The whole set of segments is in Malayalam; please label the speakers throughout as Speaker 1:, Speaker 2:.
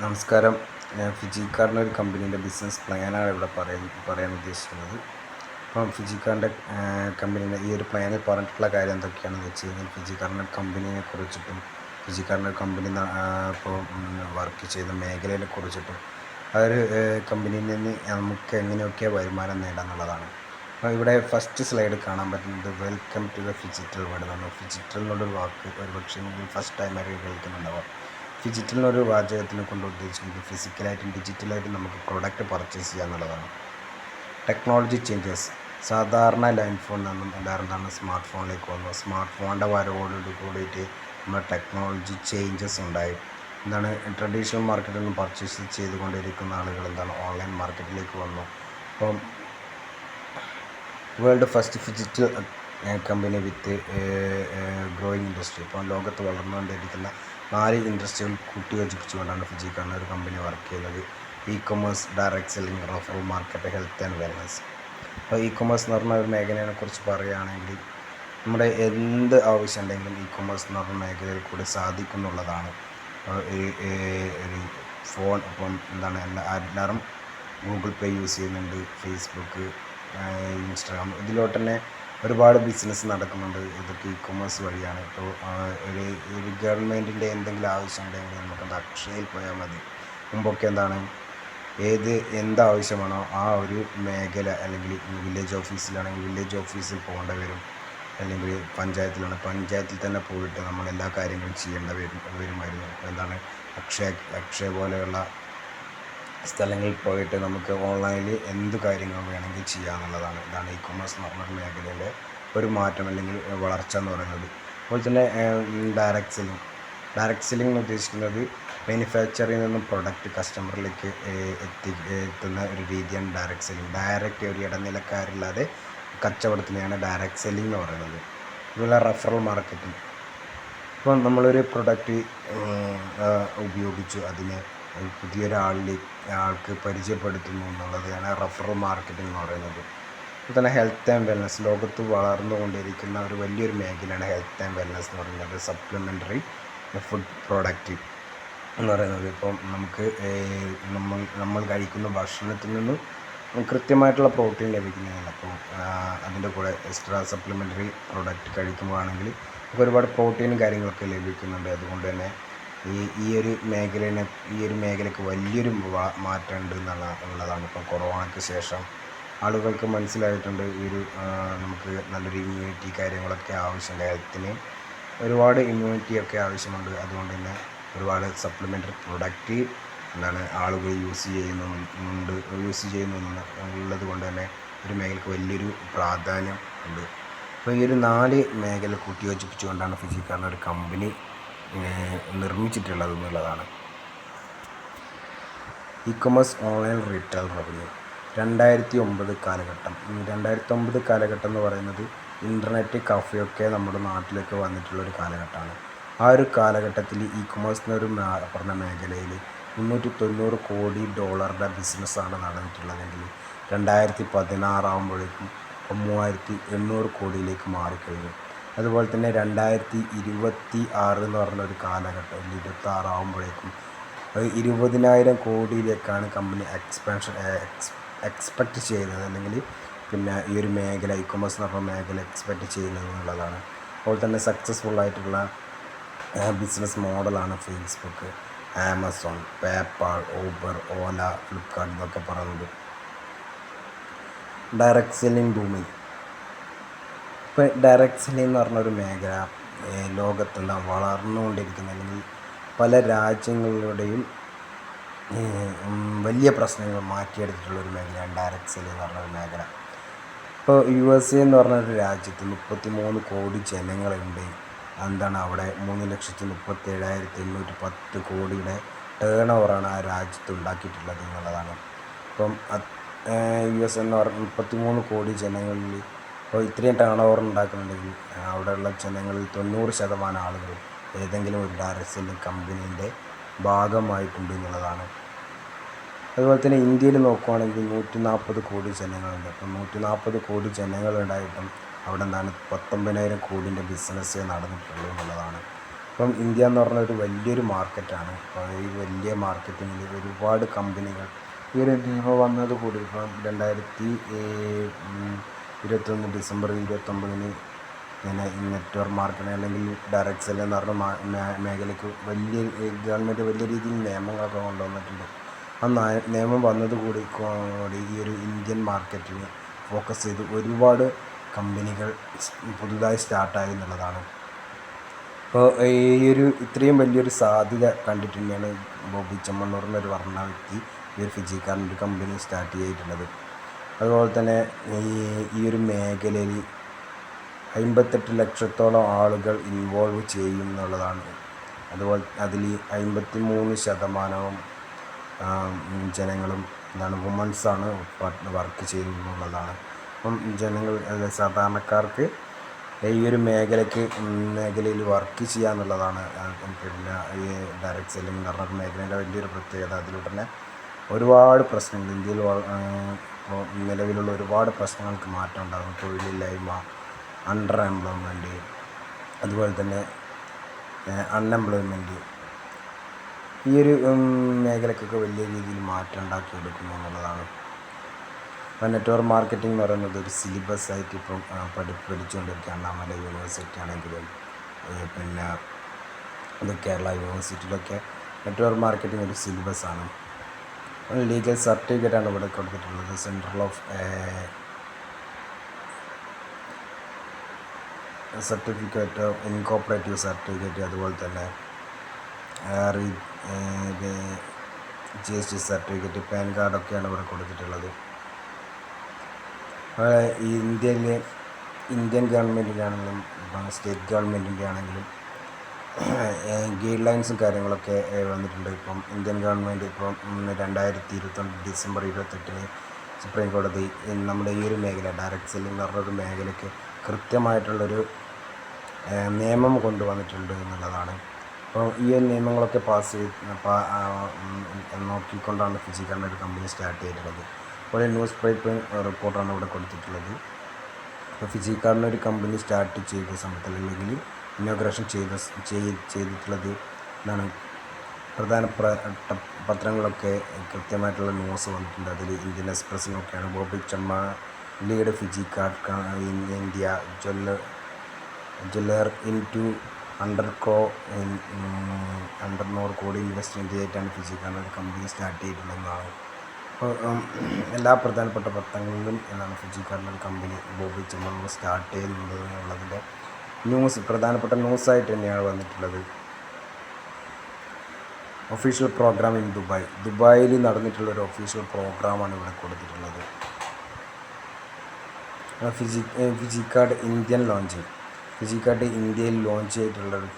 Speaker 1: നമസ്കാരം. ഞാൻ ഫിജിക്കാരൻ്റെ ഒരു കമ്പനീൻ്റെ ബിസിനസ് പ്ലാനാണ് ഇവിടെ പറയാൻ ഉദ്ദേശിക്കുന്നത്. അപ്പം ഫിജിക്കാരൻ്റെ കമ്പനീൻ്റെ ഈ ഒരു പ്ലാനിൽ പറഞ്ഞിട്ടുള്ള കാര്യം എന്തൊക്കെയാണെന്ന് വെച്ച് കഴിഞ്ഞാൽ, ഫിജിക്കാരൻ്റെ കമ്പനീനെ കുറിച്ചിട്ടും ഫിജിക്കാരൻ്റെ കമ്പനി ഇപ്പോൾ വർക്ക് ചെയ്ത മേഖലയെ കുറിച്ചിട്ടും ആ ഒരു കമ്പനിയിൽ നിന്ന് നമുക്ക് എങ്ങനെയൊക്കെ വരുമാനം നേടാമെന്നുള്ളതാണ്. അപ്പോൾ ഇവിടെ ഫസ്റ്റ് സ്ലൈഡ് കാണാൻ പറ്റുന്നത് welcome to the phygital world എന്നാണ്. ഫിജിറ്റൽ എന്നുള്ളൊരു വാക്ക് ഒരുപക്ഷെ നിങ്ങൾ ഫസ്റ്റ് ടൈമായിട്ട് കേൾക്കുന്നുണ്ടാവാം. ഫിജിറ്റൽ എന്നൊരു വാചകത്തിനെ കൊണ്ട് ഉദ്ദേശിക്കുന്നത് ഫിസിക്കലായിട്ടും ഡിജിറ്റലായിട്ടും നമുക്ക് പ്രൊഡക്റ്റ് പർച്ചേസ് ചെയ്യുക എന്നുള്ളതാണ്. Technology changes. സാധാരണ ലൈൻ ഫോണിൽ നിന്നും എല്ലാവരും സ്മാർട്ട് ഫോണിലേക്ക് വന്നു. സ്മാർട്ട് ഫോണിൻ്റെ വരവോട് കൂടിയിട്ട് നമ്മുടെ ടെക്നോളജി ചേഞ്ചസ് ഉണ്ടായി. ട്രഡീഷണൽ മാർക്കറ്റിൽ നിന്നും പർച്ചേസ് ചെയ്തുകൊണ്ടിരിക്കുന്ന ആളുകൾ ഓൺലൈൻ മാർക്കറ്റിലേക്ക് വന്നു. അപ്പം world first phygital company with growing industry. ഇപ്പോൾ ലോകത്ത് വളർന്നുകൊണ്ടിരിക്കുന്ന 4 ഇൻഡസ്ട്രികൾ കൂട്ടിയോജിപ്പിച്ചുകൊണ്ടാണ് ഫിജിക്കാരൻ്റെ ഒരു കമ്പനി വർക്ക് ചെയ്യുന്നത്. Commerce, direct selling, referral market, health and wellness. അപ്പോൾ കൊമേഴ്സ് എന്ന് പറഞ്ഞ ഒരു മേഖലയെ കുറിച്ച് പറയുകയാണെങ്കിൽ, നമ്മുടെ എന്ത് ആവശ്യം ഉണ്ടെങ്കിലും കൊമേഴ്സ് എന്ന് പറഞ്ഞ മേഖലയിൽ കൂടി സാധിക്കുന്നുള്ളതാണ്. ഒരു ഫോൺ ഇപ്പം എല്ലാവരും ഗൂഗിൾ പേ യൂസ് ചെയ്യുന്നുണ്ട്, ഫേസ്ബുക്ക്, ഇൻസ്റ്റാഗ്രാം, ഇതിലോട്ട് തന്നെ ഒരുപാട് ബിസിനസ് നടക്കുന്നുണ്ട്. ഇതൊക്കെ കൊമേഴ്സ് വഴിയാണ്. ഇപ്പോൾ ഒരു ഗവൺമെൻറ്റിൻ്റെ എന്തെങ്കിലും ആവശ്യം ഉണ്ടെങ്കിൽ നമുക്ക് അക്ഷയയിൽ പോയാൽ മതി. മുമ്പൊക്കെ എന്താവശ്യമാണോ ആ ഒരു മേഖല, അല്ലെങ്കിൽ വില്ലേജ് ഓഫീസിലാണെങ്കിൽ വില്ലേജ് ഓഫീസിൽ പോകേണ്ടി വരും, അല്ലെങ്കിൽ പഞ്ചായത്തിൽ തന്നെ പോയിട്ട് നമ്മൾ എല്ലാ കാര്യങ്ങളും വരുമായിരുന്നു. അക്ഷയ പോലെയുള്ള സ്ഥലങ്ങളിൽ പോയിട്ട് നമുക്ക് ഓൺലൈനിൽ എന്ത് കാര്യങ്ങളും വേണമെങ്കിൽ ചെയ്യാമെന്നുള്ളതാണ്. ഇതാണ് കൊമേഴ്സ് എന്ന് പറഞ്ഞ മേഖലയുടെ ഒരു മാറ്റം അല്ലെങ്കിൽ വളർച്ച എന്ന് പറയുന്നത്. അതുപോലെ തന്നെ ഡയറക്റ്റ് സെല്ലിംഗ് എന്ന് ഉദ്ദേശിക്കുന്നത് മാനുഫാക്ചറിൽ നിന്നും പ്രൊഡക്റ്റ് കസ്റ്റമറിലേക്ക് എത്തുന്ന ഒരു രീതിയാണ് ഡയറക്റ്റ് സെല്ലിംഗ്. ഡയറക്റ്റ് ഒരു ഇടനിലക്കാരില്ലാതെ കച്ചവടത്തിനെയാണ് ഡയറക്റ്റ് സെല്ലിംഗ് എന്ന് പറയുന്നത്. അതുപോലെ റഫറൽ മാർക്കറ്റിംഗ്. ഇപ്പം നമ്മളൊരു പ്രൊഡക്റ്റ് ഉപയോഗിച്ചു അതിനെ ആൾക്ക് പരിചയപ്പെടുത്തുന്നു എന്നുള്ളതാണ് റഫറൽ മാർക്കറ്റിംഗ് എന്ന് പറയുന്നത്. അതുപോലെ തന്നെ ഹെൽത്ത് ആൻഡ് വെൽനസ്. ലോകത്ത് വളർന്നുകൊണ്ടിരിക്കുന്ന ഒരു വലിയൊരു മേഖലയാണ് ഹെൽത്ത് ആൻഡ് വെൽനസ് എന്ന് പറയുന്നത്. സപ്ലിമെൻ്ററി ഫുഡ് പ്രോഡക്റ്റ് എന്ന് പറയുന്നത്, ഇപ്പം നമുക്ക് നമ്മൾ കഴിക്കുന്ന ഭക്ഷണത്തിൽ നിന്നും കൃത്യമായിട്ടുള്ള പ്രോട്ടീൻ ലഭിക്കുന്നതാണ്. അപ്പോൾ അതിൻ്റെ കൂടെ എക്സ്ട്രാ സപ്ലിമെൻ്ററി പ്രോഡക്റ്റ് കഴിക്കുമ്പോഴാണെങ്കിൽ നമുക്ക് ഒരുപാട് പ്രോട്ടീനും കാര്യങ്ങളൊക്കെ ലഭിക്കുന്നുണ്ട്. അതുകൊണ്ട് തന്നെ ഈ ഒരു മേഖലയ്ക്ക് വലിയൊരു മാറ്റം ഉണ്ട് എന്നുള്ളതാണ്. ഇപ്പോൾ കൊറോണയ്ക്ക് ശേഷം ആളുകൾക്ക് മനസ്സിലായിട്ടുണ്ട് നമുക്ക് നല്ലൊരു ഇമ്മ്യൂണിറ്റി കാര്യങ്ങളൊക്കെ ആവശ്യമുണ്ട്. ഹെൽത്തിന് ഒരുപാട് ഇമ്മ്യൂണിറ്റിയൊക്കെ ആവശ്യമുണ്ട്. അതുകൊണ്ട് തന്നെ ഒരുപാട് സപ്ലിമെൻ്ററി പ്രൊഡക്റ്റ് ആളുകൾ യൂസ് ചെയ്യുന്നുള്ളത് കൊണ്ട് തന്നെ ഒരു മേഖലയ്ക്ക് വലിയൊരു പ്രാധാന്യം ഉണ്ട്. അപ്പോൾ ഈ ഒരു 4 മേഖല കൂട്ടിയോജിപ്പിച്ചുകൊണ്ടാണ് ഫിജിക്കാരൻ്റെ ഒരു കമ്പനി നിർമ്മിച്ചിട്ടുള്ളത് എന്നുള്ളതാണ്. കൊമേഴ്സ് ഓൺലൈൻ റീറ്റെയിൽ റവന്യൂ 2009 കാലഘട്ടം. 2009 കാലഘട്ടം എന്ന് പറയുന്നത് ഇൻ്റർനെറ്റ് കഫയൊക്കെ നമ്മുടെ നാട്ടിലേക്ക് വന്നിട്ടുള്ളൊരു കാലഘട്ടമാണ്. ആ ഒരു കാലഘട്ടത്തിൽ കൊമേഴ്സ് എന്നൊരു പറഞ്ഞ മേഖലയിൽ $390 കോടി ബിസിനസ്സാണ് നടന്നിട്ടുള്ളതെങ്കിൽ 2016 ആകുമ്പോഴേക്കും 3800 കോടിയിലേക്ക് മാറിക്കഴിഞ്ഞു. അതുപോലെ തന്നെ 2026 എന്ന് പറഞ്ഞൊരു കാലഘട്ടം, 26 ആകുമ്പോഴേക്കും 20,000 കോടിയിലേക്കാണ് കമ്പനി എക്സ്പെക്റ്റ് ചെയ്യുന്നത്, അല്ലെങ്കിൽ പിന്നെ ഈ ഒരു മേഖല കൊമേഴ്സ് എന്ന് പറഞ്ഞ മേഖല എക്സ്പെക്റ്റ് ചെയ്യുന്നത് എന്നുള്ളതാണ്. അതുപോലെ തന്നെ സക്സസ്ഫുൾ ആയിട്ടുള്ള ബിസിനസ് മോഡലാണ് ഫേസ്ബുക്ക്, ആമസോൺ, പേപ്പാൾ, ഊബർ, ഓല, ഫ്ലിപ്കാർട്ട് എന്നൊക്കെ പറയുന്നത്. Direct selling booming. ഇപ്പോൾ ഡയറക്റ്റ് സെല്ലിംഗ് എന്ന് പറഞ്ഞൊരു മേഖല ലോകത്ത് വളർന്നുകൊണ്ടിരിക്കുന്ന, അല്ലെങ്കിൽ പല രാജ്യങ്ങളുടെയും വലിയ പ്രശ്നങ്ങൾ മാറ്റിയെടുത്തിട്ടുള്ളൊരു മേഖലയാണ് ഡയറക്റ്റ് സെല്ലിംഗ് എന്ന് പറഞ്ഞൊരു മേഖല. ഇപ്പോൾ USA എന്ന് പറഞ്ഞൊരു രാജ്യത്ത് 33 കോടി ജനങ്ങളുണ്ട്. അവിടെ 3,37,810 കോടിയുടെ ടേൺ ഓവറാണ് ആ രാജ്യത്ത് ഉണ്ടാക്കിയിട്ടുള്ളത് എന്നുള്ളതാണ്. ഇപ്പം US എന്ന് പറഞ്ഞ 33 കോടി ജനങ്ങളിൽ ഇപ്പോൾ ഇത്രയും ടേൺ ഓവർ ഉണ്ടാക്കുന്നുണ്ടെങ്കിൽ അവിടെയുള്ള ജനങ്ങളിൽ 90% ആളുകളും ഏതെങ്കിലും ഒരു ഡയറക്റ്റ് സെല്ലിംഗ് കമ്പനീൻ്റെ ഭാഗമായിട്ടുണ്ട് എന്നുള്ളതാണ്. അതുപോലെ തന്നെ ഇന്ത്യയിൽ നോക്കുകയാണെങ്കിൽ 140 കോടി ജനങ്ങളുണ്ട്. അപ്പം 140 കോടി ജനങ്ങളുണ്ടായിട്ടും അവിടെ 19,000 കോടിൻ്റെ ബിസിനസ്സേ നടന്നിട്ടുള്ളൂ എന്നുള്ളതാണ്. ഇപ്പം ഇന്ത്യ എന്ന് പറഞ്ഞ ഒരു വലിയൊരു മാർക്കറ്റാണ്. അപ്പോൾ ഈ വലിയ മാർക്കറ്റിങ്ങിൽ ഒരുപാട് കമ്പനികൾ ഈ ഒരു നിയമം വന്നതുകൂടി ഇപ്പം 2021 ഡിസംബർ 29 ഇങ്ങനെ ഈ നെറ്റ്വർക്ക് മാർക്കറ്റിംഗ് അല്ലെങ്കിൽ ഡയറക്റ്റ് സെൽ എന്ന് പറഞ്ഞ മേഖലയ്ക്ക് ഗവൺമെൻറ് വലിയ രീതിയിൽ നിയമങ്ങളൊക്കെ കൊണ്ടുവന്നിട്ടുണ്ട്. ആ നിയമം വന്നതുകൂടി ഈ ഒരു ഇന്ത്യൻ മാർക്കറ്റിന് ഫോക്കസ് ചെയ്ത് ഒരുപാട് കമ്പനികൾ പുതുതായി സ്റ്റാർട്ടായി എന്നുള്ളതാണ്. അപ്പോൾ ഈ ഒരു ഇത്രയും വലിയൊരു സാധ്യത കണ്ടിട്ട് തന്നെയാണ് ബോബി ചെമ്മണ്ണൂർ എന്നൊരു പറഞ്ഞ വ്യക്തി ഈ ഒരു ഫിജിക്കാരൻ്റെ കമ്പനി സ്റ്റാർട്ട് ചെയ്തിട്ടുള്ളത്. അതുപോലെ തന്നെ ഈ ഒരു മേഖലയിൽ 58 ലക്ഷത്തോളം ആളുകൾ ഇൻവോൾവ് ചെയ്യും എന്നുള്ളതാണ്. അതുപോലെ അതിൽ 53% ജനങ്ങളും വുമൺസാണ് വർക്ക് ചെയ്യുന്നതെന്നുള്ളതാണ്. അപ്പം സാധാരണക്കാർക്ക് ഈ ഒരു മേഖലയിൽ വർക്ക് ചെയ്യുക എന്നുള്ളതാണ് പിന്നെ ഈ ഡയറക്റ്റ് സെല്ലിംഗ് എന്ന് പറഞ്ഞ മേഖലയുടെ വലിയൊരു പ്രത്യേകത. അതിലൂടെ തന്നെ ഒരുപാട് പ്രശ്നങ്ങൾ ഇന്ത്യയിൽ ഇപ്പോൾ നിലവിലുള്ള ഒരുപാട് പ്രശ്നങ്ങൾക്ക് മാറ്റം ഉണ്ടാകും. തൊഴിലില്ലായ്മ, അണ്ടർ എംപ്ലോയ്മെൻറ്റ്, അതുപോലെ തന്നെ അൺഎംപ്ലോയ്മെൻറ്റ്, ഈ ഒരു മേഖലക്കൊക്കെ വലിയ രീതിയിൽ മാറ്റം ഉണ്ടാക്കിയെടുക്കുന്നു എന്നുള്ളതാണ്. അപ്പോൾ നെറ്റ്വർക്ക് മാർക്കറ്റിംഗ് എന്ന് പറയുന്നത് ഒരു സിലബസ് ആയിട്ട് ഇപ്പം പഠിച്ചുകൊണ്ടിരിക്കുകയാണ്. അണ്ണാമല യൂണിവേഴ്സിറ്റി ആണെങ്കിലും പിന്നെ അത് കേരള യൂണിവേഴ്സിറ്റിയിലൊക്കെ നെറ്റ്വർക്ക് മാർക്കറ്റിംഗ് ഒരു സിലബസാണ്. ലീഗൽ സർട്ടിഫിക്കറ്റാണ് ഇവിടെ കൊടുത്തിട്ടുള്ളത്. സെൻട്രൽ ഓഫ് സർട്ടിഫിക്കറ്റ്, ഇൻകോപ്പറേറ്റീവ് സർട്ടിഫിക്കറ്റ്, അതുപോലെ തന്നെ GST സർട്ടിഫിക്കറ്റ്, പാൻ കാർഡൊക്കെയാണ് ഇവിടെ കൊടുത്തിട്ടുള്ളത്. ഈ ഇന്ത്യൻ ഗവൺമെൻറ്റിൻ്റെ ആണെങ്കിലും സ്റ്റേറ്റ് ഗവൺമെൻറ്റിൻ്റെ ആണെങ്കിലും ഗൈഡ് ലൈൻസും കാര്യങ്ങളൊക്കെ വന്നിട്ടുണ്ട്. ഇപ്പം ഇന്ത്യൻ ഗവൺമെൻറ് ഇപ്പം 2022 ഡിസംബർ 28 സുപ്രീം കോടതി നമ്മുടെ ഈ ഒരു മേഖല ഡയറക്റ്റ് സെല്ലിംഗ് എന്ന് പറഞ്ഞൊരു മേഖലയ്ക്ക് കൃത്യമായിട്ടുള്ളൊരു നിയമം കൊണ്ടുവന്നിട്ടുണ്ട് എന്നുള്ളതാണ്. അപ്പോൾ ഈ നിയമങ്ങളൊക്കെ നോക്കിക്കൊണ്ടാണ് ഫിജിക്കാരൻ്റെ ഒരു കമ്പനി സ്റ്റാർട്ട് ചെയ്തിട്ടുള്ളത്. അതുപോലെ ന്യൂസ് പേപ്പർ റിപ്പോർട്ടാണ് ഇവിടെ കൊടുത്തിട്ടുള്ളത്. അപ്പോൾ ഫിജിക്കാരൻ്റെ ഒരു കമ്പനി സ്റ്റാർട്ട് ചെയ്ത സമയത്ത് അല്ലെങ്കിൽ ഇനോഗ്രേഷൻ ചെയ്തിട്ടുള്ളത് എന്താണ് പ്രധാനപ്പെട്ട പത്രങ്ങളൊക്കെ കൃത്യമായിട്ടുള്ള ന്യൂസ് വന്നിട്ടുണ്ട്. അതിൽ ഇന്ത്യൻ എക്സ്പ്രസ്സിനൊക്കെയാണ് ബോബി ചെമ്മണ്ണൂർ ഫിജിക്കാർ in India jeweller in to 100 crore investment ആയിട്ടാണ് ഫിജിക്കാരൻ്റെ ഒരു കമ്പനി സ്റ്റാർട്ട് ചെയ്തിട്ടുള്ളതെന്നാണ്. അപ്പോൾ എല്ലാ പ്രധാനപ്പെട്ട പത്രങ്ങളിലും എന്നാണ് ഫിജിക്കാരൻ്റെ ഒരു കമ്പനി ബോബി ചെമ്മണ്ണൂർ സ്റ്റാർട്ട് ചെയ്യുന്നത് എന്നുള്ളതിൻ്റെ പ്രധാനപ്പെട്ട ന്യൂസായിട്ട് തന്നെയാണ് വന്നിട്ടുള്ളത്. ഒഫീഷ്യൽ പ്രോഗ്രാം ഇൻ ദുബായിൽ നടന്നിട്ടുള്ളൊരു ഒഫീഷ്യൽ പ്രോഗ്രാമാണ് ഇവിടെ കൊടുത്തിട്ടുള്ളത്. ഫിജിക്കാർഡ് ഇന്ത്യയിൽ ലോഞ്ച് ചെയ്തിട്ടുള്ളൊരു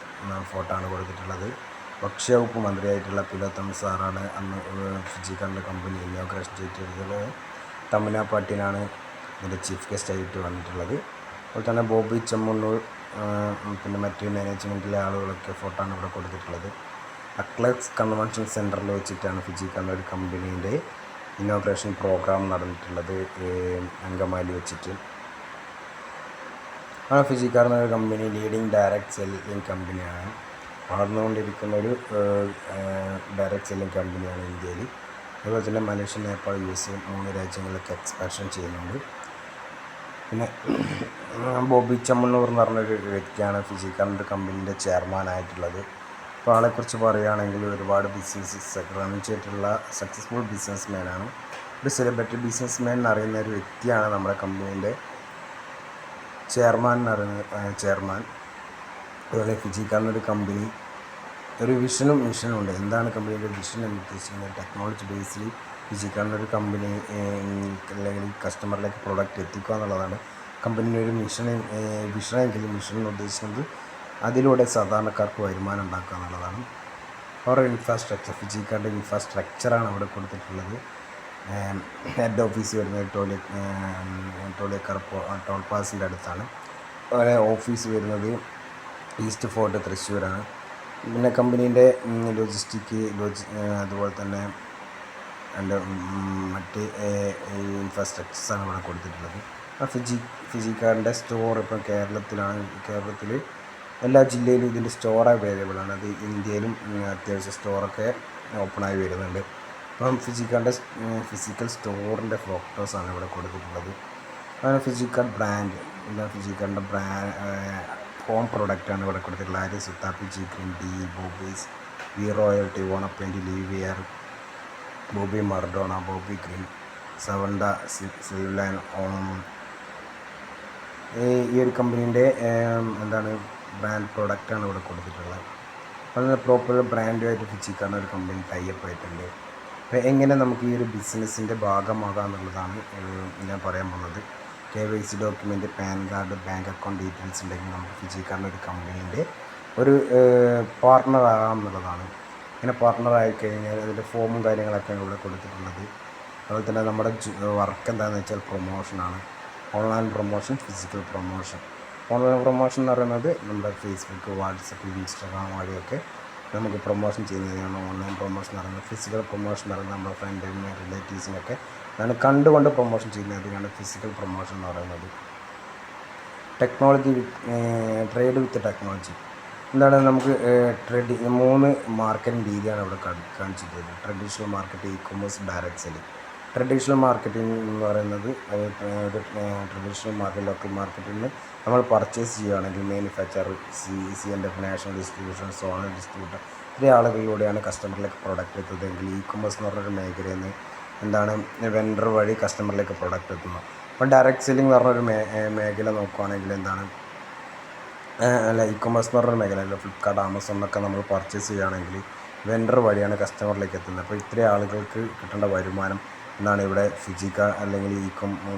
Speaker 1: ഫോട്ടോ ആണ് കൊടുത്തിട്ടുള്ളത്. ഭക്ഷ്യവകുപ്പ് മന്ത്രിയായിട്ടുള്ള തിലോത്തമൻ സാറാണ് അന്ന് ഫിജിക്കാരൻ്റെ കമ്പനി ഇനോഗ്രേഷൻ ചെയ്തിട്ടുള്ളത്. തമന്ന പാട്ടീലാണ് ഇതിൻ്റെ ചീഫ് ഗസ്റ്റായിട്ട് വന്നിട്ടുള്ളത്. അതുപോലെ തന്നെ ബോബി ചെമ്മണ്ണൂർ പിന്നെ മറ്റ് മാനേജ്മെൻറ്റിലെ ആളുകളൊക്കെ ഫോട്ടോ ആണ് ഇവിടെ കൊടുത്തിട്ടുള്ളത്. അക്ലക്സ് കൺവെൻഷൻ സെൻറ്ററിൽ വെച്ചിട്ടാണ് ഫിജിക്കാരൻ്റെ ഒരു കമ്പനീൻ്റെ ഇനോഗ്രേഷൻ പ്രോഗ്രാം നടന്നിട്ടുള്ളത് അങ്കമാലി വെച്ചിട്ട്. ഫിജിക്കാരൻ്റെ ഒരു കമ്പനി ലീഡിങ് ഡയറക്റ്റ് സെല്ലിംഗ് കമ്പനിയാണ്. വളർന്നുകൊണ്ടിരിക്കുന്ന ഒരു ഡയറക്റ്റ് സെല്ലിംഗ് കമ്പനിയാണ് ഇന്ത്യയിൽ. അതുപോലെ തന്നെ മലേഷ്യ, നേപ്പാൾ, USA 3 രാജ്യങ്ങളിലൊക്കെ എക്സ്പാൻഷൻ ചെയ്യുന്നുണ്ട്. പിന്നെ ബോബി ചെമ്മണ്ണൂർ എന്ന് പറഞ്ഞൊരു വ്യക്തിയാണ് ഫിജിക്കാരൻ്റെ കമ്പനീൻ്റെ ചെയർമാനായിട്ടുള്ളത്. അപ്പോൾ ആളെക്കുറിച്ച് പറയുകയാണെങ്കിൽ ഒരുപാട് ബിസിനസ് റൺ ചെയ്തിട്ടുള്ള സക്സസ്ഫുൾ ബിസിനസ് മാനാണ്. ഒരു സെലിബ്രിറ്റി ബിസിനസ് മാൻ എന്നറിയുന്ന ഒരു വ്യക്തിയാണ് നമ്മുടെ കമ്പനീൻ്റെ ചെയർമാൻ. അതുപോലെ ഫിജിക്കാരനൊരു കമ്പനി ഒരു വിഷനും മിഷനും ഉണ്ട്. എന്താണ് കമ്പനിയുടെ വിഷൻ എന്ന് ഉദ്ദേശിക്കുന്നത്? ടെക്നോളജി ബേസിൽ ഫിജിക്കാരനൊരു കമ്പനി അല്ലെങ്കിൽ കസ്റ്റമറിലേക്ക് പ്രോഡക്റ്റ് എത്തിക്കുക എന്നുള്ളതാണ് കമ്പനിയുടെ ഒരു വിഷനെങ്കിലും മിഷൻ എന്ന് ഉദ്ദേശിക്കുന്നത് അതിലൂടെ സാധാരണക്കാർക്ക് വരുമാനം ഉണ്ടാക്കുക എന്നുള്ളതാണ്. അവരുടെ ഇൻഫ്രാസ്ട്രക്ചർ ഫിജിക്കാരുടെ ഇൻഫ്രാസ്ട്രക്ചറാണ് അവിടെ കൊടുത്തിട്ടുള്ളത്. ഹെഡ് ഓഫീസ് വരുന്നത് ടോളിയക്കർ ടോൾ പാസിൻ്റെ അടുത്താണ്. അതുപോലെ ഓഫീസ് വരുന്നത് ഈസ്റ്റ് ഫോർട്ട് തൃശ്ശൂരാണ്. പിന്നെ കമ്പനീൻ്റെ അതുപോലെ തന്നെ മറ്റ് ഇൻഫ്രാസ്ട്രക്ചേഴ്സാണ് ഇവിടെ കൊടുത്തിട്ടുള്ളത്. ഫിജിക്കാരൻ്റെ സ്റ്റോർ ഇപ്പം കേരളത്തിൽ എല്ലാ ജില്ലയിലും ഇതിൻ്റെ സ്റ്റോർ അവൈലബിൾ ആണ്. അത് ഇന്ത്യയിലും അത്യാവശ്യം സ്റ്റോറൊക്കെ ഓപ്പണായി വരുന്നുണ്ട്. അപ്പം ഫിസിക്കൽ സ്റ്റോറിൻ്റെ ഫോട്ടോസാണ് ഇവിടെ കൊടുത്തിട്ടുള്ളത്. അങ്ങനെ ഫിജിക്കാർഡ് ബ്രാൻഡ്, എന്താ ഫിജിക്കാർഡിൻ്റെ ഹോം പ്രൊഡക്റ്റാണ് ഇവിടെ കൊടുത്തിട്ടുള്ളത്. ആര്യ സുത്താപ്പി, ജി ഗ്രീൻ ടീ, ബോബീസ്, വി റോയൽറ്റി, ഓണപ്പെൻറ്റ്, ലിവിയർ, ബോബി മർഡോണ, ബോബി ഗ്രീൻ, സവണ്ട, സിവിലൈൻ. ഈ ഒരു കമ്പനീൻ്റെ എന്താണ് ബ്രാൻഡ് പ്രൊഡക്റ്റാണ് ഇവിടെ കൊടുത്തിട്ടുള്ളത്. വളരെ പ്രോപ്പർ ബ്രാൻഡുമായിട്ട് ഫിജിക്കാർഡ് ഒരു കമ്പനി ടൈപ്പ് ആയിട്ടുണ്ട്. അപ്പോൾ എങ്ങനെ നമുക്ക് ഈ ഒരു ബിസിനസ്സിൻ്റെ ഭാഗമാകാം എന്നുള്ളതാണ് ഞാൻ പറയാൻ പോകുന്നത്. KYC document, pan card, bank account details ഉണ്ടെങ്കിൽ നമുക്ക് ഫിജിക്കാർഡ് ഒരു കമ്പനീൻ്റെ ഒരു പാർട്ണർ ആകാം എന്നുള്ളതാണ്. ഇങ്ങനെ പാർട്ണർ ആയിക്കഴിഞ്ഞാൽ അതിൻ്റെ ഫോമും കാര്യങ്ങളൊക്കെയാണ് ഇവിടെ കൊടുത്തിട്ടുള്ളത്. അതുപോലെ തന്നെ നമ്മുടെ വർക്ക് എന്താണെന്ന് വെച്ചാൽ പ്രൊമോഷനാണ്. Online promotion, physical promotion. Online promotion എന്ന് പറയുന്നത് നമ്മുടെ ഫേസ്ബുക്ക്, വാട്സപ്പ്, ഇൻസ്റ്റാഗ്രാം വഴിയൊക്കെ നമുക്ക് പ്രൊമോഷൻ ചെയ്യുന്നതാണ് ഓൺലൈൻ പ്രൊമോഷൻ എന്ന് പറയുന്നത്. ഫിസിക്കൽ പ്രൊമോഷൻ എന്ന് പറയുന്നത് നമ്മുടെ ഫ്രണ്ടിനും റിലേറ്റീവ്സിനൊക്കെ അതാണ് കണ്ടുകൊണ്ട് പ്രൊമോഷൻ ചെയ്യുന്നതിനാണ് ഫിസിക്കൽ പ്രൊമോഷൻ എന്ന് പറയുന്നത്. ടെക്നോളജി ട്രേഡ് വിത്ത് ടെക്നോളജി എന്താണ് നമുക്ക് 3 മാർക്കറ്റിംഗ് രീതിയാണ് ഇവിടെ കാണിച്ചിട്ടുള്ളത്. Traditional market, e-commerce, direct selling. Traditional marketing എന്ന് പറയുന്നത് ഒരു ട്രഡീഷണൽ മാർക്കറ്റ്, ലോക്കൽ മാർക്കറ്റിൽ നിന്ന് നമ്മൾ പർച്ചേസ് ചെയ്യുകയാണെങ്കിൽ manufacture, CNF, national distribution, zonal distributor, ഇത്രയും ആളുകളിലൂടെയാണ് കസ്റ്റമറിലേക്ക് പ്രൊഡക്റ്റ് എത്തുന്നതെങ്കിൽ ഇ കൊമേഴ്സ് എന്ന് പറഞ്ഞൊരു മേഖലയിൽ നിന്ന് എന്താണ് വെണ്ടർ വഴി കസ്റ്റമറിലേക്ക് പ്രൊഡക്റ്റ് എത്തുന്നു. അപ്പോൾ ഡയറക്റ്റ് സെല്ലിംഗ് എന്ന് പറഞ്ഞൊരു മേഖല നോക്കുകയാണെങ്കിൽ എന്താണ് ഇ കൊമേഴ്സ് എന്ന് പറഞ്ഞൊരു മേഖല അല്ല, ഫ്ലിപ്കാർട്ട്, ആമസോണിലൊക്കെ നമ്മൾ പർച്ചേസ് ചെയ്യുകയാണെങ്കിൽ വെണ്ടർ വഴിയാണ് കസ്റ്റമറിലേക്ക് എത്തുന്നത്. അപ്പോൾ ഇത്രയും ആളുകൾക്ക് കിട്ടേണ്ട വരുമാനം എന്നാണ് ഇവിടെ അല്ലെങ്കിൽ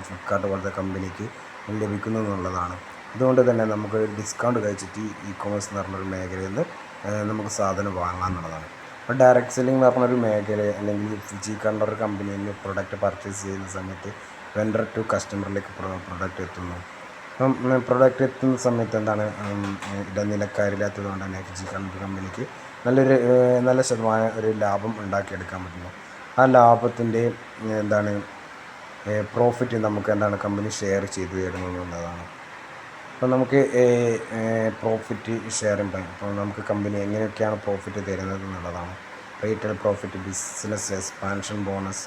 Speaker 1: ഫ്ലിപ്കാർട്ട് പോലത്തെ കമ്പനിക്ക് ലഭിക്കുന്നു എന്നുള്ളതാണ്. അതുകൊണ്ട് തന്നെ നമുക്ക് ഡിസ്കൗണ്ട് കഴിച്ചിട്ട് ഇ കൊമേഴ്സ് എന്ന് പറഞ്ഞൊരു മേഖലയിൽ നിന്ന് നമുക്ക് സാധനം വാങ്ങാമെന്നുള്ളതാണ്. അപ്പോൾ ഡയറക്റ്റ് സെല്ലിംഗ് എന്ന് പറഞ്ഞൊരു മേഖല അല്ലെങ്കിൽ ഫിജിക്കാർഡ് ഒരു കമ്പനിയിൽ നിന്ന് പ്രൊഡക്റ്റ് പർച്ചേസ് ചെയ്യുന്ന സമയത്ത് വെണ്ടർ ടു കസ്റ്റമറിലേക്ക് പ്രൊഡക്റ്റ് എത്തുന്നു. അപ്പം പ്രൊഡക്റ്റ് എത്തുന്ന സമയത്ത് എന്താണ് ഇടനിലക്കാരില്ലാത്തത് കൊണ്ട് തന്നെ ഫിജിക്കാർഡ് കമ്പനിക്ക് നല്ല ശതമാനം ഒരു ലാഭം ഉണ്ടാക്കിയെടുക്കാൻ പറ്റുന്നു. ആ ലാഭത്തിൻ്റെ എന്താണ് പ്രോഫിറ്റ് നമുക്ക് എന്താണ് കമ്പനി ഷെയർ ചെയ്തു തരുന്നു എന്നുള്ളതാണ്. അപ്പോൾ നമുക്ക് പ്രോഫിറ്റ് ഷെയറിംഗ് പ്ലാൻ, അപ്പോൾ നമുക്ക് കമ്പനി എങ്ങനെയൊക്കെയാണ് പ്രോഫിറ്റ് തരുന്നത് എന്നുള്ളതാണ്. Retail profit, business expansion bonus,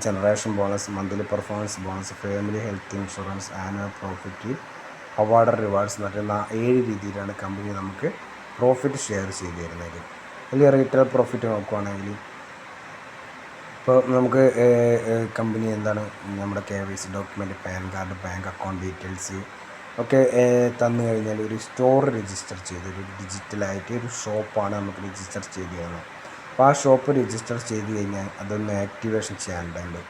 Speaker 1: generation bonus, monthly performance bonus, family health insurance, annual profit, award, rewards എന്ന് പറയുന്ന 7 രീതിയിലാണ് കമ്പനി നമുക്ക് പ്രോഫിറ്റ് ഷെയർ ചെയ്ത് തരുന്നത്. അതിൽ റീറ്റെയിൽ പ്രോഫിറ്റ് നോക്കുകയാണെങ്കിൽ ഇപ്പോൾ നമുക്ക് കമ്പനി എന്താണ് നമ്മുടെ KYC document, pan card, bank account details ഒക്കെ തന്നു കഴിഞ്ഞാൽ ഒരു സ്റ്റോർ രജിസ്റ്റർ ചെയ്ത് ഒരു ഡിജിറ്റലായിട്ട് ഒരു ഷോപ്പാണ് നമുക്ക് രജിസ്റ്റർ ചെയ്ത് തരുന്നത്. അപ്പോൾ ആ ഷോപ്പ് രജിസ്റ്റർ ചെയ്ത് കഴിഞ്ഞാൽ അതൊന്ന് ആക്ടിവേഷൻ ചെയ്യാനുണ്ട്.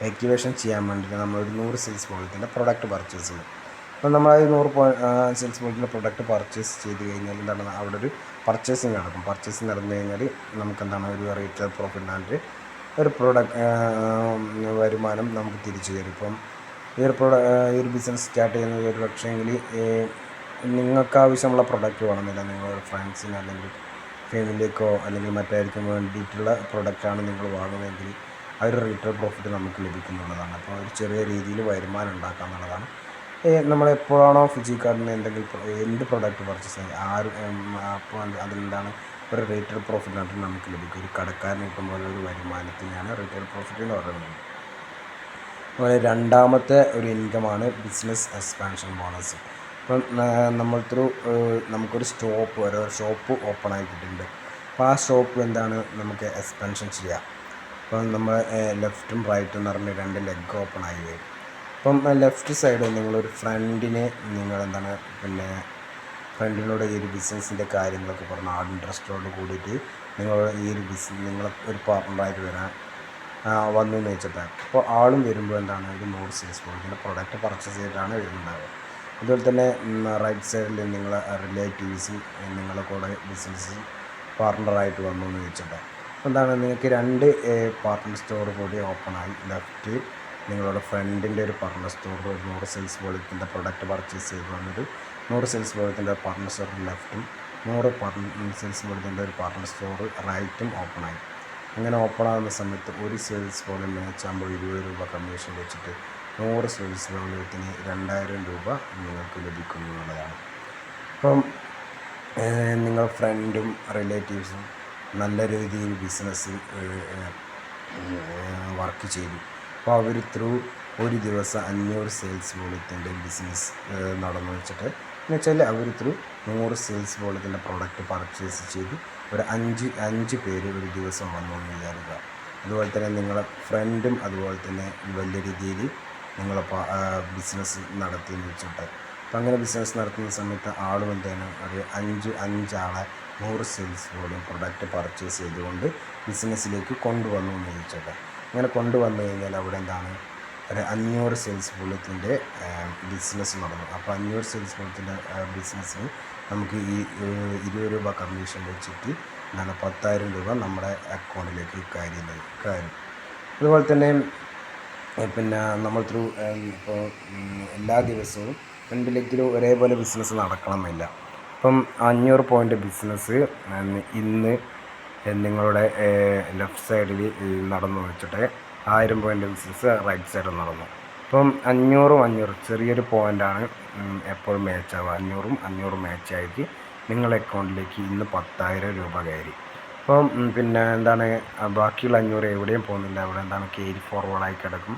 Speaker 1: ആക്ടിവേഷൻ ചെയ്യാൻ വേണ്ടിയിട്ട് നമ്മളൊരു 100 സെയിൽസ് പോയിൻറ്റിൻ്റെ പ്രൊഡക്റ്റ് പർച്ചേസ് ചെയ്യും. അപ്പോൾ നമ്മളത് 100 സെയിൽസ് പോയിൻറ്റിൻ്റെ പ്രൊഡക്റ്റ് പർച്ചേസ് ചെയ്ത് കഴിഞ്ഞാൽ എന്താണ് അവിടെ ഒരു പർച്ചേസിങ് നടക്കും. പർച്ചേസിങ് നടന്നു കഴിഞ്ഞാൽ നമുക്ക് എന്താണ് ഒരു റീറ്റെയിൽ പ്രോഫിറ്റ് ഒരു വരുമാനം നമുക്ക് തിരിച്ചു തരും. ഇപ്പം ഈ ഒരു ബിസിനസ് സ്റ്റാർട്ട് ചെയ്യുന്നത് ഒരു പക്ഷേങ്കിൽ നിങ്ങൾക്ക് ആവശ്യമുള്ള പ്രൊഡക്റ്റ് വേണമെന്നില്ല, നിങ്ങളുടെ ഫ്രണ്ട്സിന് അല്ലെങ്കിൽ ഫാമിലിക്കോ അല്ലെങ്കിൽ മറ്റാർക്കും വേണ്ടിയിട്ടുള്ള പ്രൊഡക്റ്റാണ് നിങ്ങൾ വാങ്ങുന്നതെങ്കിൽ ആ ഒരു റീറ്റെയിൽ പ്രോഫിറ്റ് നമുക്ക് ലഭിക്കുന്നുള്ളതാണ്. അപ്പോൾ ഒരു ചെറിയ രീതിയിൽ വരുമാനം ഉണ്ടാക്കുക എന്നുള്ളതാണ്. നമ്മളെപ്പോഴാണോ ഫിജിക്കാർഡിന് എന്ത് പ്രൊഡക്റ്റ് പർച്ചേസ് ചെയ്യുക അപ്പോൾ അതിലെന്താണ് ഒരു റീറ്റെയിൽ പ്രോഫിറ്റ് ആയിട്ട് നമുക്ക് ലഭിക്കും. ഒരു കടക്കാരന് കിട്ടുമ്പോൾ ഒരു വരുമാനത്തിനാണ് റീറ്റെയിൽ പ്രോഫിറ്റ് എന്ന് പറയുന്നത്. അതുപോലെ രണ്ടാമത്തെ ഒരു ഇൻകമാണ് ബിസിനസ് എക്സ്പാൻഷൻ ബോണസ്. ഇപ്പം നമുക്കൊരു ഷോപ്പ് ഓപ്പൺ ആക്കിയിട്ടുണ്ട്. അപ്പോൾ ആ ഷോപ്പ് എന്താണ് നമുക്ക് എക്സ്പാൻഷൻ ചെയ്യാം. അപ്പം നമ്മൾ ലെഫ്റ്റും റൈറ്റും എന്ന് പറഞ്ഞ് 2 ലെഗ് ഓപ്പൺ ആയി വരും. അപ്പം ലെഫ്റ്റ് സൈഡ് നിങ്ങളൊരു ഫ്രണ്ടിനോട് ഈ ഒരു ബിസിനസ്സിൻ്റെ കാര്യങ്ങളൊക്കെ പറഞ്ഞ് ഇൻട്രസ്റ്റോട് കൂടിയിട്ട് നിങ്ങൾ ഒരു പാർട്ണറായിട്ട് വരാൻ വന്നു എന്ന് വെച്ചിട്ടാണ്. അപ്പോൾ ആളും വരുമ്പോൾ എന്താണ് ഒരു 100 സെയിൽസ് പോയിൻറ്റിൻ്റെ പ്രൊഡക്റ്റ് പർച്ചേസ് ചെയ്തിട്ടാണ് വരുന്നുണ്ടാവുക. അതുപോലെ തന്നെ റൈറ്റ് സൈഡിൽ നിങ്ങളെ റിലേറ്റീവ്സ് നിങ്ങളെ കൂടെ ബിസിനസ് പാർട്ണറായിട്ട് വന്നു എന്ന് വെച്ചിട്ടാണ്. എന്താണ് നിങ്ങൾക്ക് 2 പാർട്ണർ സ്റ്റോർ കൂടി ഓപ്പണായി. ലെഫ്റ്റ് നിങ്ങളുടെ ഫ്രണ്ടിൻ്റെ ഒരു പാർട്ണർ സ്റ്റോർ ഒരു 100 സെയിൽസ് പോയിൻറ്റിൻ്റെ പ്രൊഡക്റ്റ് പർച്ചേസ് ചെയ്ത് വന്നിട്ട് 100 സെയിൽസ് പോയിൻറ്റിൻ്റെ പാർട്ണർ സ്റ്റോർ ലെഫ്റ്റും 100 സെയിൽസ് പോയിൻറ്റിൻ്റെ ഒരു പാർട്ണർ സ്റ്റോർ റൈറ്റും ഓപ്പണായി. അങ്ങനെ ഓപ്പൺ ആകുന്ന സമയത്ത് ഒരു സെയിൽസ് പോലെ മാച്ചാകുമ്പോൾ 20 രൂപ കമ്മീഷൻ വെച്ചിട്ട് 100 സെയിൽസ് പോയിൻറ്റിന് 2000 രൂപ നിങ്ങൾക്ക് ലഭിക്കുന്നു എന്നുള്ളതാണ്. അപ്പം നിങ്ങൾ ഫ്രണ്ടും റിലേറ്റീവ്സും നല്ല രീതിയിൽ ബിസിനസ്സിൽ വർക്ക് ചെയ്തു. അപ്പോൾ അവർ ഒരു ദിവസം 500 സെയിൽസ് വോളിയത്തിൻ്റെ ബിസിനസ് നടന്നു വെച്ചിട്ട് എന്ന് വെച്ചാൽ അവർ 100 സെയിൽസ് വോളിയത്തിൻ്റെ പ്രോഡക്റ്റ് പർച്ചേസ് ചെയ്ത് ഒരു അഞ്ച് പേര് ഒരു ദിവസം വന്നു എന്ന് വിചാരിക്കുക. അതുപോലെ തന്നെ നിങ്ങളെ ഫ്രണ്ടും അതുപോലെ തന്നെ വലിയ രീതിയിൽ നിങ്ങൾ ബിസിനസ് നടത്തിയെന്ന് വെച്ചിട്ട്, അപ്പം അങ്ങനെ ബിസിനസ് നടത്തുന്ന സമയത്ത് ആളും എന്താണ് ഒരു അഞ്ചാളെ 100 സെയിൽസ് വോളിയം പ്രൊഡക്റ്റ് പർച്ചേസ് ചെയ്തുകൊണ്ട് ബിസിനസ്സിലേക്ക് കൊണ്ടുവന്നു എന്ന് ചോദിച്ചോട്ടെ. അങ്ങനെ കൊണ്ടുവന്നു കഴിഞ്ഞാൽ അവിടെ എന്താണ് ഒരു 500 സെയിൽസ് വോളിയത്തിൻ്റെ ബിസിനസ് നടന്നു. അപ്പോൾ 500 സെയിൽസ് വോളിയത്തിൻ്റെ ബിസിനസ്സിന് നമുക്ക് ഈ 20 രൂപ കമ്മീഷൻ വെച്ചിട്ട് എന്താണ് 10,000 രൂപ നമ്മുടെ അക്കൗണ്ടിലേക്ക് കാര്യം. അതുപോലെ തന്നെ പിന്നെ നമ്മൾ ഇപ്പോൾ എല്ലാ ദിവസവും 2 ലക്ഷത്തിലും ഒരേപോലെ ബിസിനസ് നടക്കണമെന്നില്ല. അപ്പം 500 പോയിൻ്റ് ബിസിനസ് ഇന്ന് നിങ്ങളുടെ ലെഫ്റ്റ് സൈഡിൽ നടന്നു വെച്ചിട്ട് 1000 പോയിൻ്റ് ബിസിനസ് റൈറ്റ് സൈഡിൽ നടന്നു. അപ്പം 500 ചെറിയൊരു പോയിൻ്റാണ് എപ്പോഴും മാച്ചാവുക. 500 മാച്ചായിട്ട് നിങ്ങളുടെ അക്കൗണ്ടിലേക്ക് ഇന്ന് 10,000 രൂപ കയറി. അപ്പം പിന്നെ എന്താണ് ബാക്കിയുള്ള 500 എവിടെയും പോകുന്നില്ല, അവിടെ എന്താണ് കയറി ഫോർവേഡായി കിടക്കും.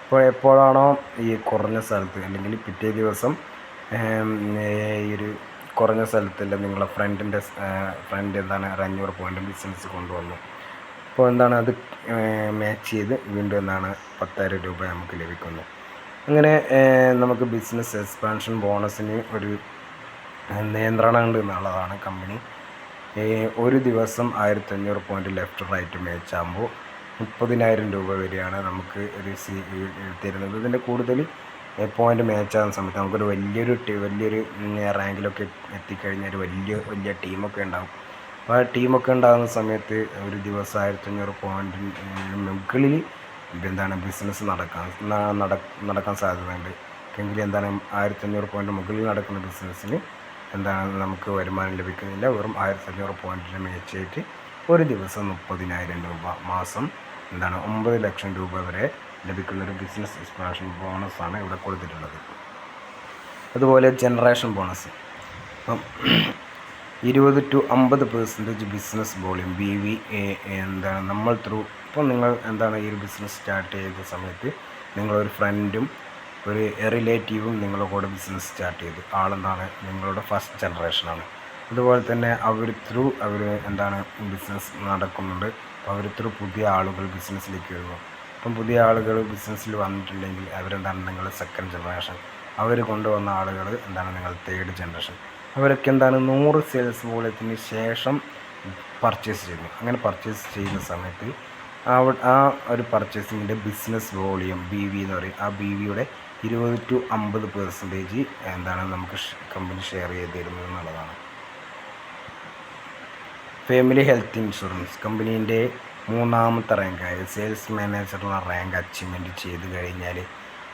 Speaker 1: അപ്പോൾ എപ്പോഴാണോ ഈ കുറഞ്ഞ സ്ഥലത്ത് അല്ലെങ്കിൽ പിറ്റേ ദിവസം ഈ ഒരു കുറഞ്ഞ സ്ഥലത്തില്ല നിങ്ങളെ ഫ്രണ്ട് എന്താണ് 500 പോയിൻ്റ് ബിസിനസ് കൊണ്ടുവന്നു. അപ്പോൾ എന്താണ് അത് മാച്ച് ചെയ്ത് വീണ്ടും എന്താണ് 10,000 രൂപ നമുക്ക് ലഭിക്കുന്നു. അങ്ങനെ നമുക്ക് ബിസിനസ് എക്സ്പാൻഷൻ ബോണസിന് ഒരു നിയന്ത്രണം ഉണ്ട് എന്നുള്ളതാണ് കമ്പനി. ഒരു ദിവസം 1500 പോയിൻ്റ് ലെഫ്റ്റ് റൈറ്റ് മാച്ച് ആകുമ്പോൾ 30,000 രൂപ വരെയാണ് നമുക്ക് ഒരു തരുന്നത്. ഇതിൻ്റെ കൂടുതൽ പോയിൻ്റ് മാച്ചാകുന്ന സമയത്ത് നമുക്കൊരു വലിയൊരു റാങ്കിലൊക്കെ എത്തിക്കഴിഞ്ഞാൽ വലിയ ടീമൊക്കെ ഉണ്ടാകും. അപ്പോൾ ആ ടീമൊക്കെ ഉണ്ടാകുന്ന സമയത്ത് ഒരു ദിവസം 1500 പോയിൻ്റിന് മുകളിൽ എന്താണ് ബിസിനസ് നടക്കാൻ സാധ്യതയുണ്ട്. എങ്കിൽ എന്താണ് 1500 പോയിൻ്റ് മുകളിൽ നടക്കുന്ന ബിസിനസ്സിന് എന്താണ് നമുക്ക് വരുമാനം ലഭിക്കുന്നില്ല. വെറും 1500 പോയിൻ്റിന് മേച്ചായിട്ട് ഒരു ദിവസം 30,000 രൂപ, മാസം എന്താണ് 9 ലക്ഷം രൂപ വരെ ലഭിക്കുന്നൊരു ബിസിനസ് എക്സ്പാൻഷൻ ബോണസാണ് ഇവിടെ കൊടുത്തിട്ടുള്ളത്. അതുപോലെ ജനറേഷൻ ബോണസ് ഇപ്പം 20 to 50% ബിസിനസ് വോളിയം BV എന്താണ് നമ്മൾ ഇപ്പോൾ നിങ്ങൾ എന്താണ് ഈ ഒരു ബിസിനസ് സ്റ്റാർട്ട് ചെയ്ത സമയത്ത് നിങ്ങളൊരു ഫ്രണ്ടും ഒരു റിലേറ്റീവും നിങ്ങളുടെ കൂടെ ബിസിനസ് സ്റ്റാർട്ട് ചെയ്തു. ആളെന്താണ് നിങ്ങളുടെ ഫസ്റ്റ് ജനറേഷനാണ്. അതുപോലെ തന്നെ അവർ എന്താണ് ബിസിനസ് നടക്കുന്നുണ്ട്. അപ്പോൾ അവർ പുതിയ ആളുകൾ ബിസിനസ്സിലേക്ക് വരുന്നു. അപ്പം പുതിയ ആളുകൾ ബിസിനസ്സിൽ വന്നിട്ടുണ്ടെങ്കിൽ അവരെന്താണ് നിങ്ങൾ സെക്കൻഡ് ജനറേഷൻ. അവർ കൊണ്ടുവന്ന ആളുകൾ എന്താണ് നിങ്ങൾ തേർഡ് ജനറേഷൻ. അവരൊക്കെ എന്താണ് 100 സെയിൽസ് വോളിയത്തിന് ശേഷം പർച്ചേസ് ചെയ്യുന്നു. അങ്ങനെ പർച്ചേസ് ചെയ്യുന്ന സമയത്ത് ആ ഒരു പർച്ചേസിങ്ങിൻ്റെ ബിസിനസ് വോളിയം BV എന്ന് പറയും. ആ BVയുടെ 20 to 50% എന്താണ് നമുക്ക് കമ്പനി ഷെയർ ചെയ്ത് തരുന്നത് എന്നുള്ളതാണ്. ഫാമിലി ഹെൽത്ത് ഇൻഷുറൻസ് കമ്പനീൻ്റെ 3ാമത്തെ റാങ്കായ സെയിൽസ് മാനേജറിനുള്ള റാങ്ക് അച്ചീവ്മെൻറ്റ് ചെയ്ത് കഴിഞ്ഞാൽ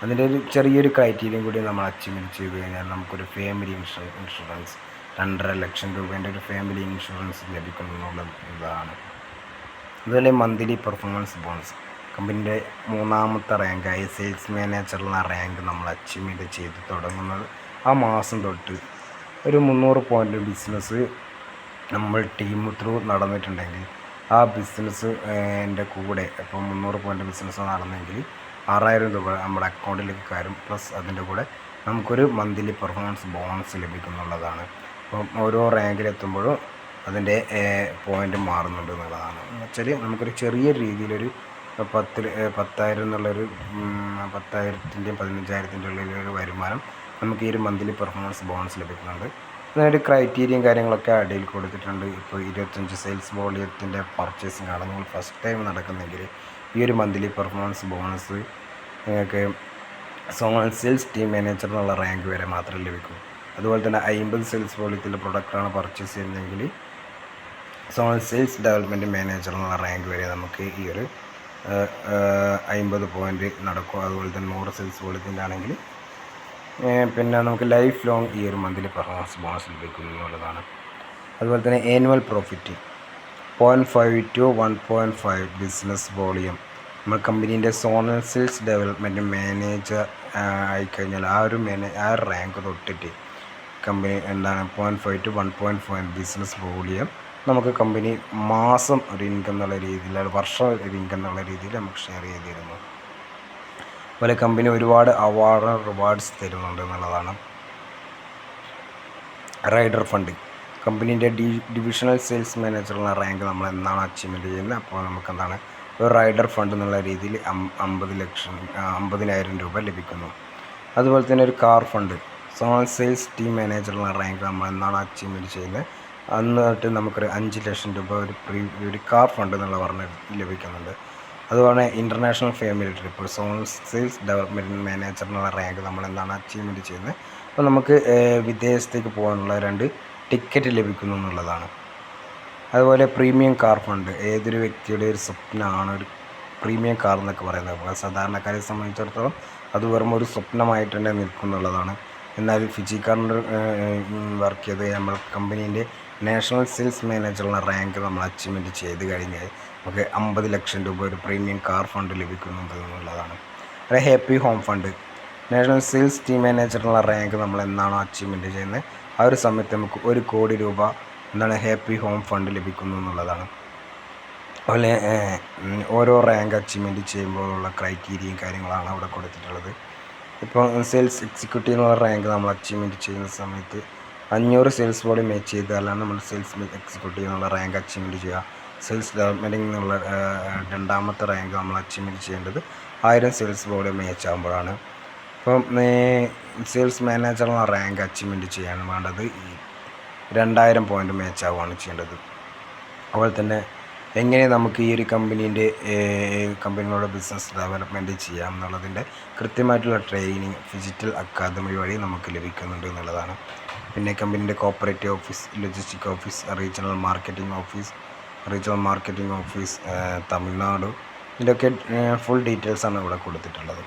Speaker 1: അതിൻ്റെ ഒരു ചെറിയൊരു ക്രൈറ്റീരിയയും കൂടി നമ്മൾ അച്ചീവ്മെൻറ്റ് ചെയ്ത് കഴിഞ്ഞാൽ നമുക്കൊരു ഫാമിലി ഇൻഷുറൻസ് 2.5 ലക്ഷം രൂപേൻ്റെ ഒരു ഫാമിലി ഇൻഷുറൻസ് ലഭിക്കുന്നുള്ളതാണ്. അതുപോലെ മന്ത്ലി പെർഫോമൻസ് ബോണസ് കമ്പനിയുടെ 3ാമത്തെ റാങ്കായ സെയിൽസ് മാനേജറിലുള്ള റാങ്ക് നമ്മൾ അച്ചീവ്മെൻറ്റ് ചെയ്ത് തുടങ്ങുന്നത് ആ മാസം തൊട്ട് ഒരു 300 പോയിൻ്റ് ബിസിനസ് നമ്മൾ ടീം നടന്നിട്ടുണ്ടെങ്കിൽ ആ ബിസിനസ് എൻ്റെ കൂടെ ഇപ്പോൾ 300 പോയിൻ്റ് ബിസിനസ് നടന്നെങ്കിൽ 6,000 രൂപ നമ്മുടെ അക്കൗണ്ടിലേക്ക് കയറും. പ്ലസ് അതിൻ്റെ കൂടെ നമുക്കൊരു മന്ത്ലി പെർഫോമൻസ് ബോണസ് ലഭിക്കുന്നുള്ളതാണ്. അപ്പം ഓരോ റാങ്കിലെത്തുമ്പോഴും അതിൻ്റെ പോയിൻ്റ് മാറുന്നുണ്ട് എന്നുള്ളതാണ്. എന്നുവെച്ചാൽ നമുക്കൊരു ചെറിയ രീതിയിലൊരു 10,000 എന്നുള്ളൊരു 10,000-ൻ്റെയും 15,000-ൻ്റെ ഉള്ളിലൊരു വരുമാനം നമുക്ക് ഈ ഒരു മന്ത്ലി പെർഫോമൻസ് ബോണസ് ലഭിക്കുന്നുണ്ട്. അതിനൊരു ക്രൈറ്റീരിയയും കാര്യങ്ങളൊക്കെ അടിയിൽ കൊടുത്തിട്ടുണ്ട്. ഇപ്പോൾ 25 സെയിൽസ് വോളിയത്തിൻ്റെ പർച്ചേസിംഗ് ആണ് നിങ്ങൾ ഫസ്റ്റ് ടൈം നടക്കുന്നെങ്കിൽ ഈ ഒരു മന്ത്ലി പെർഫോമൻസ് ബോണസ് നിങ്ങൾക്ക് സോൺ സെയിൽസ് ടീം മാനേജർ എന്നുള്ള റാങ്ക് വരെ മാത്രമേ ലഭിക്കൂ. അതുപോലെ തന്നെ 50 സെയിൽസ് വോളിയത്തിൻ്റെ പ്രൊഡക്റ്റാണ് പർച്ചേസ് ചെയ്യുന്നതെങ്കിൽ സോൺ സെയിൽസ് ഡെവലപ്മെൻറ്റ് മാനേജർ എന്നുള്ള റാങ്ക് വരെ നമുക്ക് ഈ ഒരു 50 പോയിൻ്റ് നടക്കും. അതുപോലെ തന്നെ 100 സെയിൽസ് വോളിയത്തിൻ്റെ ആണെങ്കിൽ പിന്നെ നമുക്ക് ലൈഫ് ലോങ് ഈ ഒരു മന്ത്ലി പെർഫോമൻസ് ബോണസ് ലഭിക്കുന്നു എന്നുള്ളതാണ്. അതുപോലെ തന്നെ annual profit 0.5 to 1.5 business volume നമ്മൾ കമ്പനീൻ്റെ സോണൽ സെയിൽസ് ഡെവലപ്മെൻറ്റ് മാനേജർ ആയിക്കഴിഞ്ഞാൽ ആ ഒരു റാങ്ക് തൊട്ടിട്ട് കമ്പനി എന്താണ് 0.5 to 1.5 ബിസിനസ് വോളിയം നമുക്ക് കമ്പനി മാസം ഒരു ഇൻകം എന്നുള്ള രീതിയിൽ, വർഷം ഒരു ഇൻകം എന്നുള്ള രീതിയിൽ നമുക്ക് ഷെയർ ചെയ്ത് തരുന്നു. അതുപോലെ കമ്പനി ഒരുപാട് അവാർഡ് റിവാർഡ്സ് തരുന്നുണ്ട് എന്നുള്ളതാണ്. റൈഡർ ഫണ്ട് കമ്പനീൻ്റെ ഡിവിഷണൽ സെയിൽസ് മാനേജറുള്ള റാങ്ക് നമ്മൾ എന്നാണ് അച്ചീവ്മെൻറ്റ് ചെയ്യുന്നത്, അപ്പോൾ നമുക്ക് എന്താണ് ഒരു റൈഡർ ഫണ്ട് എന്നുള്ള രീതിയിൽ 50,000 രൂപ ലഭിക്കുന്നു. അതുപോലെ തന്നെ ഒരു car fund, zonal sales team മാനേജറുള്ള റാങ്ക് നമ്മൾ എന്നാണ് അച്ചീവ്മെൻറ്റ് ചെയ്യുന്നത് എന്നിട്ട് നമുക്കൊരു 5,00,000 രൂപ ഒരു കാർ ഫണ്ട് എന്നുള്ള പറഞ്ഞ് ലഭിക്കുന്നുണ്ട്. അതുപോലെ international family trip, zonal sales development മാനേജറിനുള്ള റാങ്ക് നമ്മൾ എന്താണ് അച്ചീവ്മെൻറ്റ് ചെയ്യുന്നത്, അപ്പോൾ നമുക്ക് വിദേശത്തേക്ക് പോകാനുള്ള 2 ടിക്കറ്റ് ലഭിക്കുന്നു എന്നുള്ളതാണ്. അതുപോലെ പ്രീമിയം കാർ ഫണ്ട്, ഏതൊരു വ്യക്തിയുടെ ഒരു സ്വപ്നമാണ് ഒരു പ്രീമിയം കാർ എന്നൊക്കെ പറയുന്നത്. അപ്പോൾ സാധാരണക്കാരെ സംബന്ധിച്ചിടത്തോളം അത് വെറും ഒരു സ്വപ്നമായിട്ട് തന്നെ നിൽക്കുന്നുള്ളതാണ്. എന്നാൽ ഫിജി കാർണർ വർക്ക് ചെയ്ത് നമ്മൾ കമ്പനീൻ്റെ നാഷണൽ സെയിൽസ് മാനേജറുള്ള റാങ്ക് നമ്മൾ അച്ചീവ്മെൻറ്റ് ചെയ്ത് കഴിഞ്ഞാൽ നമുക്ക് 50,00,000 രൂപ ഒരു പ്രീമിയം കാർ ഫണ്ട് ലഭിക്കുന്നുണ്ട് എന്നുള്ളതാണ്. അത് happy home fund, national sales team മാനേജറുള്ള റാങ്ക് നമ്മൾ എന്നാണോ അച്ചീവ്മെൻറ്റ് ചെയ്യുന്നത് ആ ഒരു സമയത്ത് നമുക്ക് 1 കോടി രൂപ എന്താണ് ഹാപ്പി ഹോം ഫണ്ട് ലഭിക്കുന്നു എന്നുള്ളതാണ്. അതുപോലെ ഓരോ റാങ്ക് അച്ചീവ്മെൻറ്റ് ചെയ്യുമ്പോഴുള്ള ക്രൈറ്റീരിയയും കാര്യങ്ങളാണ് അവിടെ കൊടുത്തിട്ടുള്ളത്. ഇപ്പോൾ സെയിൽസ് എക്സിക്യൂട്ടീവ് എന്നുള്ള റാങ്ക് നമ്മൾ അച്ചീവ്മെൻറ്റ് ചെയ്യുന്ന സമയത്ത് 500 സെയിൽസ് വോളിയം മാച്ച് ചെയ്താലാണ് നമ്മൾ സെയിൽസ് എക്സിക്യൂട്ടീവ് എന്നുള്ള റാങ്ക് അച്ചീവ്മെൻറ്റ് ചെയ്യുക. സെയിൽസ് ഡെവലപ്മെൻറ്റിംഗ് എന്നുള്ള രണ്ടാമത്തെ റാങ്ക് നമ്മൾ അച്ചീവ്മെൻറ്റ് ചെയ്യേണ്ടത് 1000 സെയിൽസ് വോളിയം മാച്ച് ആകുമ്പോഴാണ്. ഇപ്പം സെയിൽസ് മാനേജറുള്ള റാങ്ക് അച്ചീവ്മെൻറ്റ് ചെയ്യാൻ വേണ്ടത് 2000 പോയിൻ്റ് മാച്ച് ആവുകയാണ് ചെയ്യേണ്ടത്. അതുപോലെ തന്നെ എങ്ങനെ നമുക്ക് ഈ ഒരു കമ്പനിയുടെ ബിസിനസ് ഡെവലപ്മെൻറ്റ് ചെയ്യാം എന്നുള്ളതിൻ്റെ കൃത്യമായിട്ടുള്ള ട്രെയിനിങ് ഡിജിറ്റൽ അക്കാദമി വഴി നമുക്ക് ലഭിക്കുന്നുണ്ട് എന്നുള്ളതാണ്. പിന്നെ കമ്പനീൻ്റെ cooperative office, logistic office, regional marketing office Tamil Nadu, ഇതിൻ്റെയൊക്കെ ഫുൾ ഡീറ്റെയിൽസാണ് ഇവിടെ കൊടുത്തിട്ടുള്ളത്.